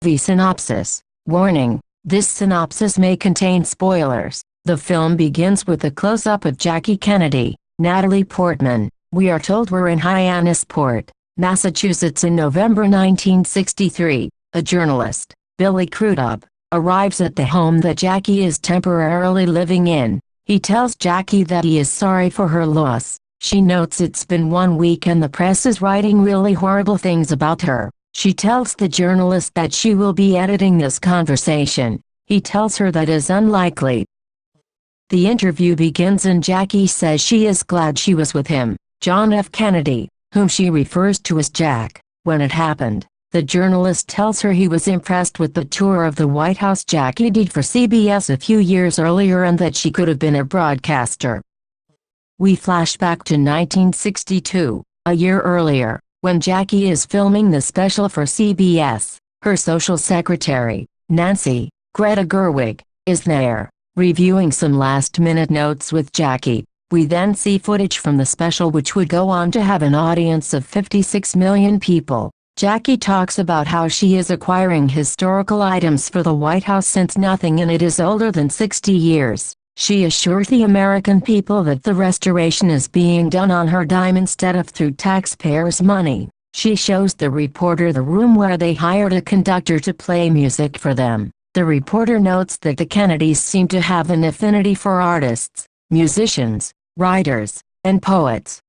The synopsis. Warning: this synopsis may contain spoilers. The film begins with a close-up of Jackie Kennedy, Natalie Portman. We are told we're in Hyannisport, Massachusetts in November 1963. A journalist, Billy Crudup, arrives at the home that Jackie is temporarily living in. He tells Jackie that he is sorry for her loss. She notes it's been 1 week and the press is writing really horrible things about her. She tells the journalist that she will be editing this conversation. He tells her that is unlikely. The interview begins and Jackie says she is glad she was with him, John F. Kennedy, whom she refers to as Jack, when it happened. The journalist tells her he was impressed with the tour of the White House Jackie did for CBS a few years earlier and that she could have been a broadcaster. We flash back to 1962, a year earlier, when Jackie is filming the special for CBS. Her social secretary, Nancy, Greta Gerwig, is there, reviewing some last-minute notes with Jackie. We then see footage from the special which would go on to have an audience of 56 million people. Jackie talks about how she is acquiring historical items for the White House since nothing in it is older than 60 years. She assures the American people that the restoration is being done on her dime instead of through taxpayers' money. She shows the reporter the room where they hired a conductor to play music for them. The reporter notes that the Kennedys seem to have an affinity for artists, musicians, writers, and poets.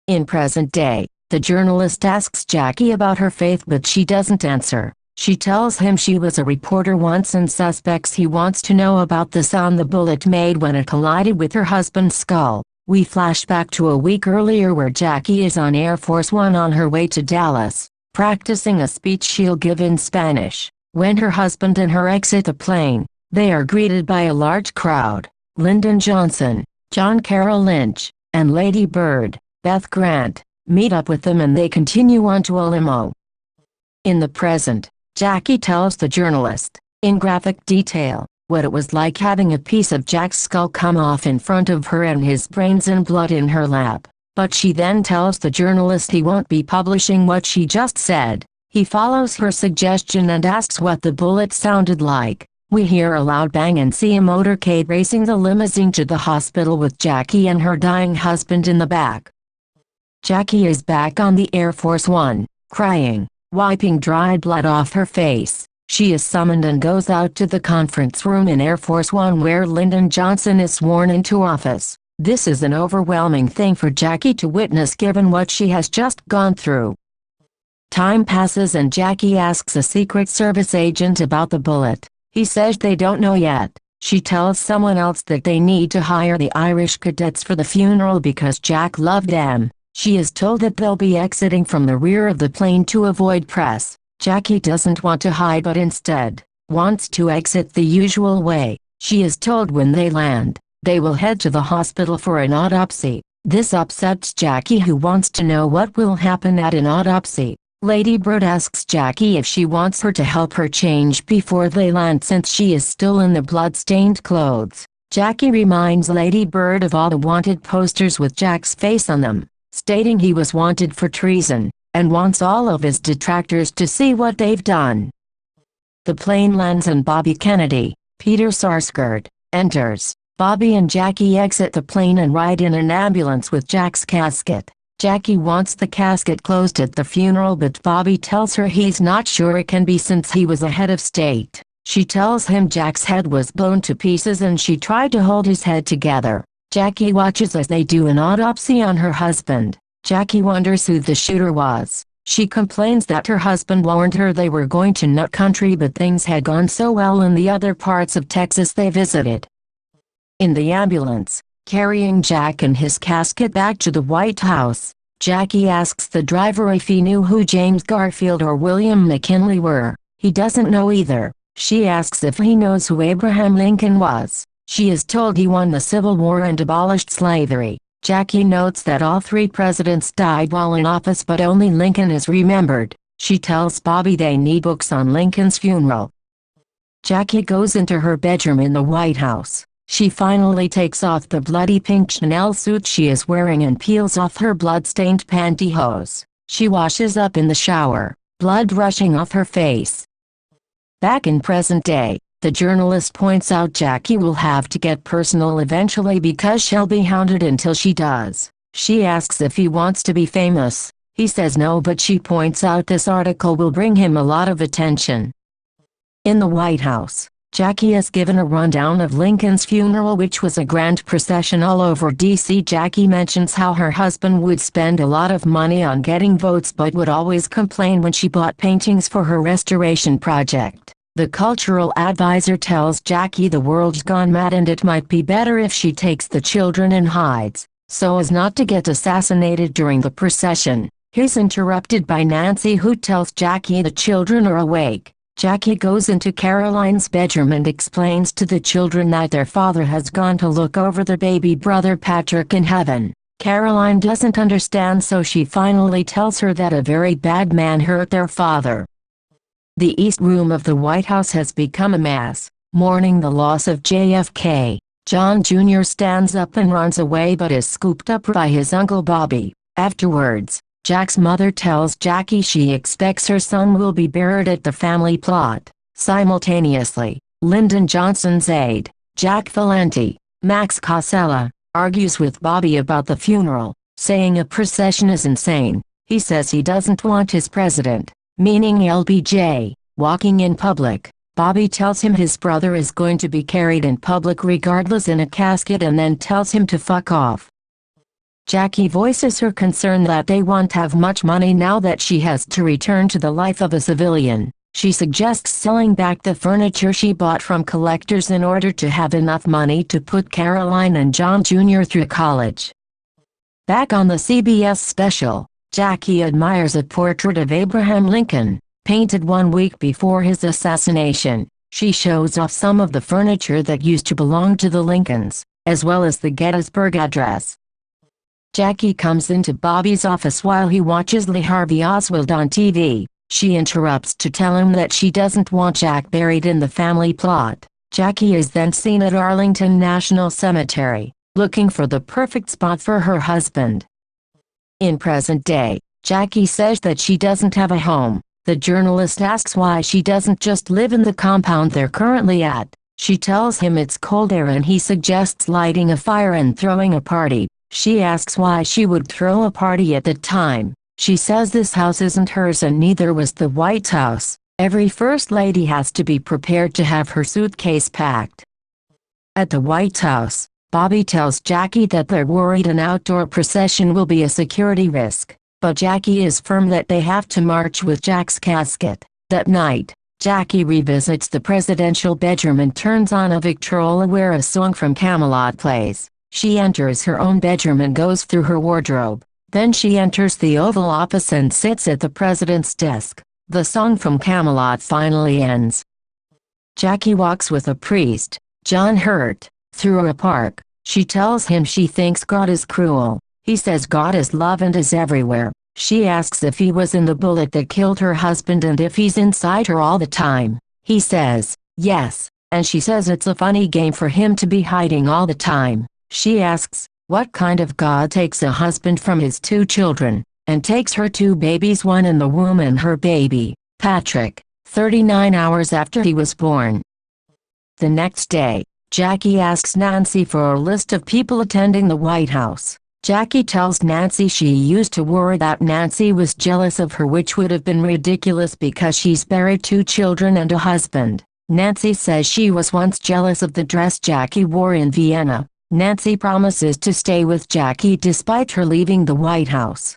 In present day, the journalist asks Jackie about her faith but she doesn't answer. She tells him she was a reporter once and suspects he wants to know about the sound the bullet made when it collided with her husband's skull. We flash back to a week earlier where Jackie is on Air Force One on her way to Dallas, practicing a speech she'll give in Spanish. When her husband and her exit the plane, they are greeted by a large crowd. Lyndon Johnson, John Carroll Lynch, and Lady Bird, Beth Grant, meet up with them and they continue on to a limo. In the present, Jackie tells the journalist, in graphic detail, what it was like having a piece of Jack's skull come off in front of her and his brains and blood in her lap. But she then tells the journalist he won't be publishing what she just said. He follows her suggestion and asks what the bullet sounded like. We hear a loud bang and see a motorcade racing the limousine to the hospital with Jackie and her dying husband in the back. Jackie is back on the Air Force One, crying, wiping dried blood off her face. She is summoned and goes out to the conference room in Air Force One where Lyndon Johnson is sworn into office. This is an overwhelming thing for Jackie to witness given what she has just gone through. Time passes and Jackie asks a Secret Service agent about the bullet. He says they don't know yet. She tells someone else that they need to hire the Irish cadets for the funeral because Jack loved them. She is told that they'll be exiting from the rear of the plane to avoid press. Jackie doesn't want to hide but instead wants to exit the usual way. She is told when they land, they will head to the hospital for an autopsy. This upsets Jackie who wants to know what will happen at an autopsy. Lady Bird asks Jackie if she wants her to help her change before they land since she is still in the blood-stained clothes. Jackie reminds Lady Bird of all the wanted posters with Jack's face on them, stating he was wanted for treason, and wants all of his detractors to see what they've done. The plane lands and Bobby Kennedy, Peter Sarsgaard, enters. Bobby and Jackie exit the plane and ride in an ambulance with Jack's casket. Jackie wants the casket closed at the funeral but Bobby tells her he's not sure it can be since he was a head of state. She tells him Jack's head was blown to pieces and she tried to hold his head together. Jackie watches as they do an autopsy on her husband. Jackie wonders who the shooter was. She complains that her husband warned her they were going to nut country but things had gone so well in the other parts of Texas they visited. In the ambulance, carrying Jack and his casket back to the White House, Jackie asks the driver if he knew who James Garfield or William McKinley were. He doesn't know either. She asks if he knows who Abraham Lincoln was. She is told he won the Civil War and abolished slavery. Jackie notes that all 3 presidents died while in office but only Lincoln is remembered. She tells Bobby they need books on Lincoln's funeral. Jackie goes into her bedroom in the White House. She finally takes off the bloody pink Chanel suit she is wearing and peels off her blood-stained pantyhose. She washes up in the shower, blood rushing off her face. Back in present day, the journalist points out Jackie will have to get personal eventually because she'll be hounded until she does. She asks if he wants to be famous. He says no, but she points out this article will bring him a lot of attention. In the White House, Jackie is given a rundown of Lincoln's funeral, which was a grand procession all over D.C. Jackie mentions how her husband would spend a lot of money on getting votes but would always complain when she bought paintings for her restoration project. The cultural advisor tells Jackie the world's gone mad and it might be better if she takes the children and hides, so as not to get assassinated during the procession. He's interrupted by Nancy, who tells Jackie the children are awake. Jackie goes into Caroline's bedroom and explains to the children that their father has gone to look over their baby brother Patrick in heaven. Caroline doesn't understand, so she finally tells her that a very bad man hurt their father. The East Room of the White House has become a mess. Mourning the loss of JFK, John Jr. stands up and runs away but is scooped up by his uncle Bobby. Afterwards, Jack's mother tells Jackie she expects her son will be buried at the family plot. Simultaneously, Lyndon Johnson's aide, Jack Valenti, Max Casella, argues with Bobby about the funeral, saying a procession is insane. He says he doesn't want his president, meaning LBJ, walking in public. Bobby tells him his brother is going to be carried in public regardless in a casket and then tells him to fuck off. Jackie voices her concern that they won't have much money now that she has to return to the life of a civilian. She suggests selling back the furniture she bought from collectors in order to have enough money to put Caroline and John Jr. through college. Back on the CBS special, Jackie admires a portrait of Abraham Lincoln, painted 1 week before his assassination. She shows off some of the furniture that used to belong to the Lincolns, as well as the Gettysburg Address. Jackie comes into Bobby's office while he watches Lee Harvey Oswald on TV. She interrupts to tell him that she doesn't want Jack buried in the family plot. Jackie is then seen at Arlington National Cemetery, looking for the perfect spot for her husband. In present day, Jackie says that she doesn't have a home. The journalist asks why she doesn't just live in the compound they're currently at. She tells him it's cold there and he suggests lighting a fire and throwing a party. She asks why she would throw a party at the time. She says this house isn't hers and neither was the White House. Every first lady has to be prepared to have her suitcase packed. At the White House, Bobby tells Jackie that they're worried an outdoor procession will be a security risk, but Jackie is firm that they have to march with Jack's casket. That night, Jackie revisits the presidential bedroom and turns on a Victrola where a song from Camelot plays. She enters her own bedroom and goes through her wardrobe. Then she enters the Oval Office and sits at the president's desk. The song from Camelot finally ends. Jackie walks with a priest, John Hurt, through a park. She tells him she thinks God is cruel. He says God is love and is everywhere. She asks if he was in the bullet that killed her husband and if he's inside her all the time. He says, yes, and she says it's a funny game for him to be hiding all the time. She asks, what kind of God takes a husband from his 2 children, and takes her 2 babies, one in the womb and her baby, Patrick, 39 hours after he was born. The next day, Jackie asks Nancy for a list of people attending the White House. Jackie tells Nancy she used to worry that Nancy was jealous of her, which would have been ridiculous because she's buried 2 children and a husband. Nancy says she was once jealous of the dress Jackie wore in Vienna. Nancy promises to stay with Jackie despite her leaving the White House.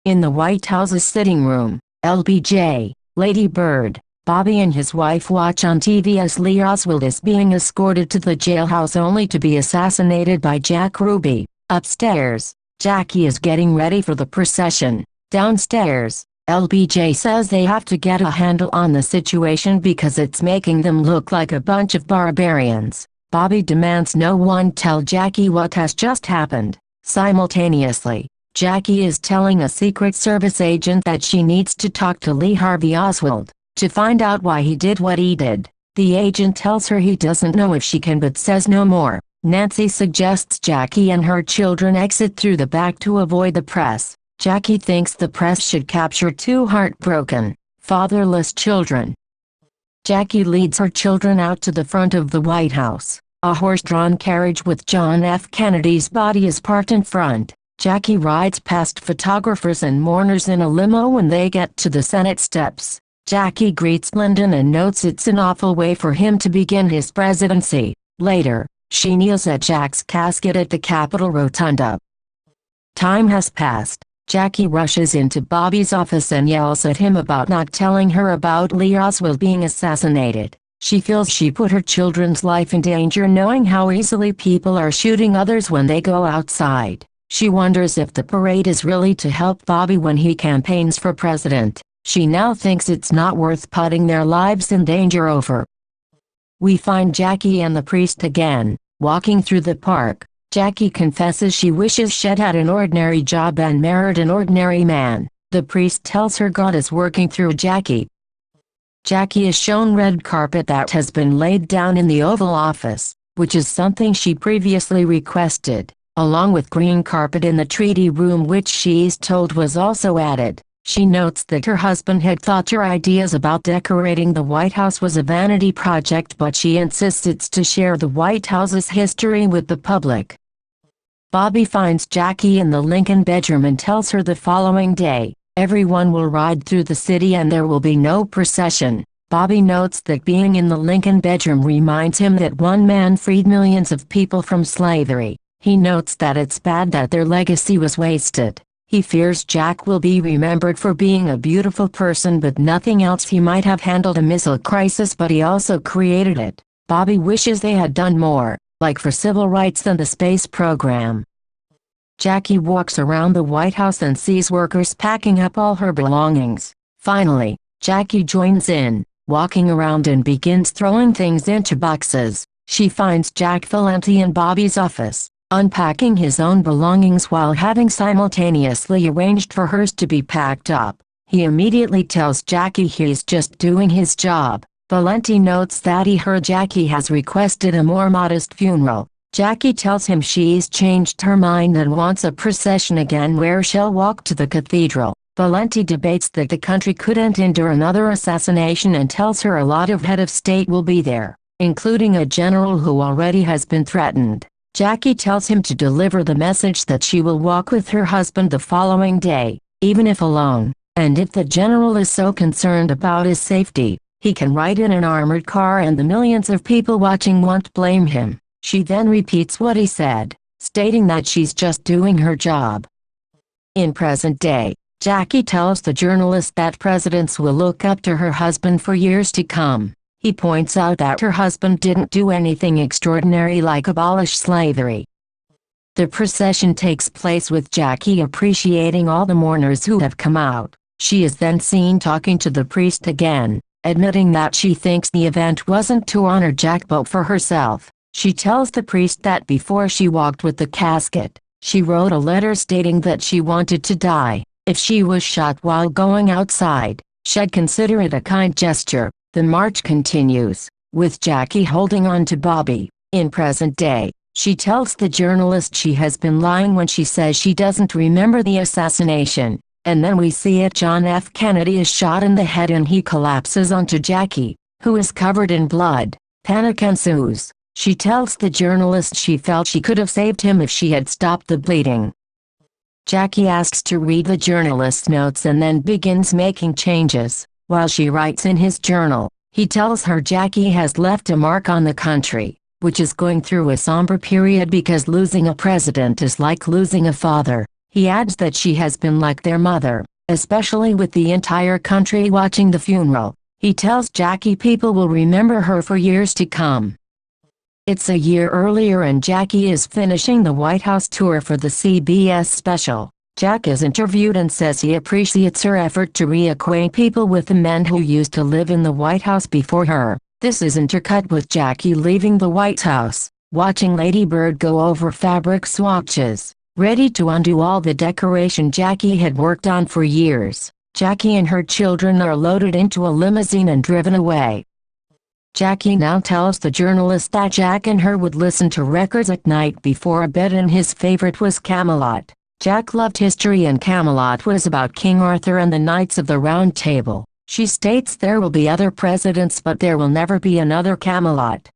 In the White House's sitting room, LBJ, Lady Bird, Bobby and his wife watch on TV as Lee Oswald is being escorted to the jailhouse only to be assassinated by Jack Ruby. Upstairs, Jackie is getting ready for the procession. Downstairs, LBJ says they have to get a handle on the situation because it's making them look like a bunch of barbarians. Bobby demands no one tell Jackie what has just happened. Simultaneously, Jackie is telling a Secret Service agent that she needs to talk to Lee Harvey Oswald to find out why he did what he did. The agent tells her he doesn't know if she can but says no more. Nancy suggests Jackie and her children exit through the back to avoid the press. Jackie thinks the press should capture 2 heartbroken, fatherless children. Jackie leads her children out to the front of the White House. A horse-drawn carriage with John F. Kennedy's body is parked in front. Jackie rides past photographers and mourners in a limo when they get to the Senate steps. Jackie greets Lyndon and notes it's an awful way for him to begin his presidency. Later, she kneels at Jack's casket at the Capitol Rotunda. Time has passed. Jackie rushes into Bobby's office and yells at him about not telling her about Lee Oswald being assassinated. She feels she put her children's life in danger knowing how easily people are shooting others when they go outside. She wonders if the parade is really to help Bobby when he campaigns for president. She now thinks it's not worth putting their lives in danger over. We find Jackie and the priest again, walking through the park. Jackie confesses she wishes she'd had an ordinary job and married an ordinary man. The priest tells her God is working through Jackie. Jackie is shown red carpet that has been laid down in the Oval Office, which is something she previously requested, along with green carpet in the treaty room which she is told was also added. She notes that her husband had thought her ideas about decorating the White House was a vanity project, but she insists it's to share the White House's history with the public. Bobby finds Jackie in the Lincoln bedroom and tells her the following day, everyone will ride through the city and there will be no procession. Bobby notes that being in the Lincoln bedroom reminds him that one man freed millions of people from slavery. He notes that it's bad that their legacy was wasted. He fears Jack will be remembered for being a beautiful person but nothing else. He might have handled a missile crisis, but he also created it. Bobby wishes they had done more, like for civil rights and the space program. Jackie walks around the White House and sees workers packing up all her belongings. Finally, Jackie joins in, walking around and begins throwing things into boxes. She finds Jack Valenti in Bobby's office, unpacking his own belongings while having simultaneously arranged for hers to be packed up. He immediately tells Jackie he's just doing his job. Valenti notes that he heard Jackie has requested a more modest funeral. Jackie tells him she's changed her mind and wants a procession again where she'll walk to the cathedral. Valenti debates that the country couldn't endure another assassination and tells her a lot of head of state will be there, including a general who already has been threatened. Jackie tells him to deliver the message that she will walk with her husband the following day, even if alone, and if the general is so concerned about his safety, he can ride in an armored car and the millions of people watching won't blame him. She then repeats what he said, stating that she's just doing her job. In present day, Jackie tells the journalist that presidents will look up to her husband for years to come. He points out that her husband didn't do anything extraordinary like abolish slavery. The procession takes place with Jackie appreciating all the mourners who have come out. She is then seen talking to the priest again, admitting that she thinks the event wasn't to honor Jack but for herself. She tells the priest that before she walked with the casket, she wrote a letter stating that she wanted to die. If she was shot while going outside, she'd consider it a kind gesture. The march continues, with Jackie holding on to Bobby. In present day, she tells the journalist she has been lying when she says she doesn't remember the assassination, and then we see it. John F. Kennedy is shot in the head and he collapses onto Jackie, who is covered in blood. Panic ensues. She tells the journalist she felt she could have saved him if she had stopped the bleeding. Jackie asks to read the journalist's notes and then begins making changes. While she writes in his journal, he tells her Jackie has left a mark on the country, which is going through a somber period because losing a president is like losing a father. He adds that she has been like their mother, especially with the entire country watching the funeral. He tells Jackie people will remember her for years to come. It's a year earlier and Jackie is finishing the White House tour for the CBS special. Jack is interviewed and says he appreciates her effort to reacquaint people with the men who used to live in the White House before her. This is intercut with Jackie leaving the White House, watching Lady Bird go over fabric swatches, ready to undo all the decoration Jackie had worked on for years. Jackie and her children are loaded into a limousine and driven away. Jackie now tells the journalist that Jack and her would listen to records at night before bed and his favorite was Camelot. Jack loved history and Camelot was about King Arthur and the Knights of the Round Table. She states there will be other presidents, but there will never be another Camelot.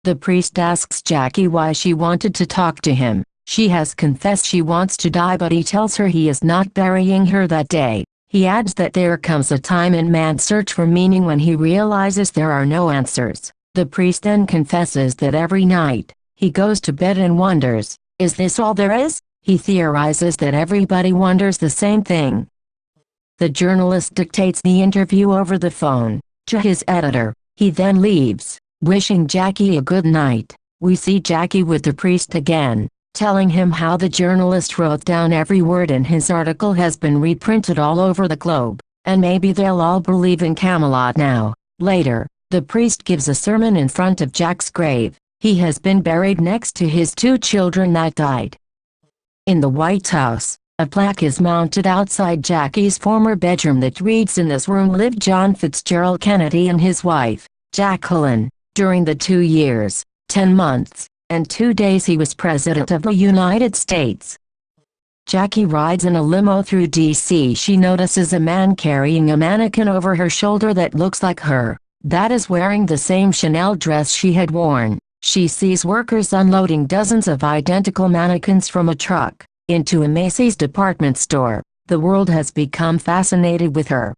The priest asks Jackie why she wanted to talk to him. She has confessed she wants to die, but he tells her he is not burying her that day. He adds that there comes a time in man's search for meaning when he realizes there are no answers. The priest then confesses that every night, he goes to bed and wonders, is this all there is? He theorizes that everybody wonders the same thing. The journalist dictates the interview over the phone to his editor. He then leaves, wishing Jackie a good night. We see Jackie with the priest again, telling him how the journalist wrote down every word in his article has been reprinted all over the globe, and maybe they'll all believe in Camelot now. Later, the priest gives a sermon in front of Jack's grave. He has been buried next to his 2 children that died. In the White House, a plaque is mounted outside Jackie's former bedroom that reads, "In this room lived John Fitzgerald Kennedy and his wife, Jacqueline, during the 2 years, 10 months, and 2 days he was President of the United States." Jackie rides in a limo through D.C. She notices a man carrying a mannequin over her shoulder that looks like her, that is wearing the same Chanel dress she had worn. She sees workers unloading dozens of identical mannequins from a truck into a Macy's department store. The world has become fascinated with her.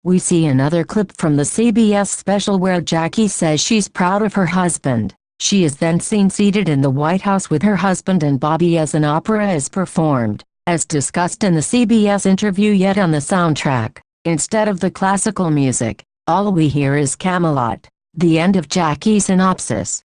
We see another clip from the CBS special where Jackie says she's proud of her husband. She is then seen seated in the White House with her husband and Bobby as an opera is performed, as discussed in the CBS interview. Yet on the soundtrack, instead of the classical music, all we hear is Camelot. The end of Jackie's synopsis.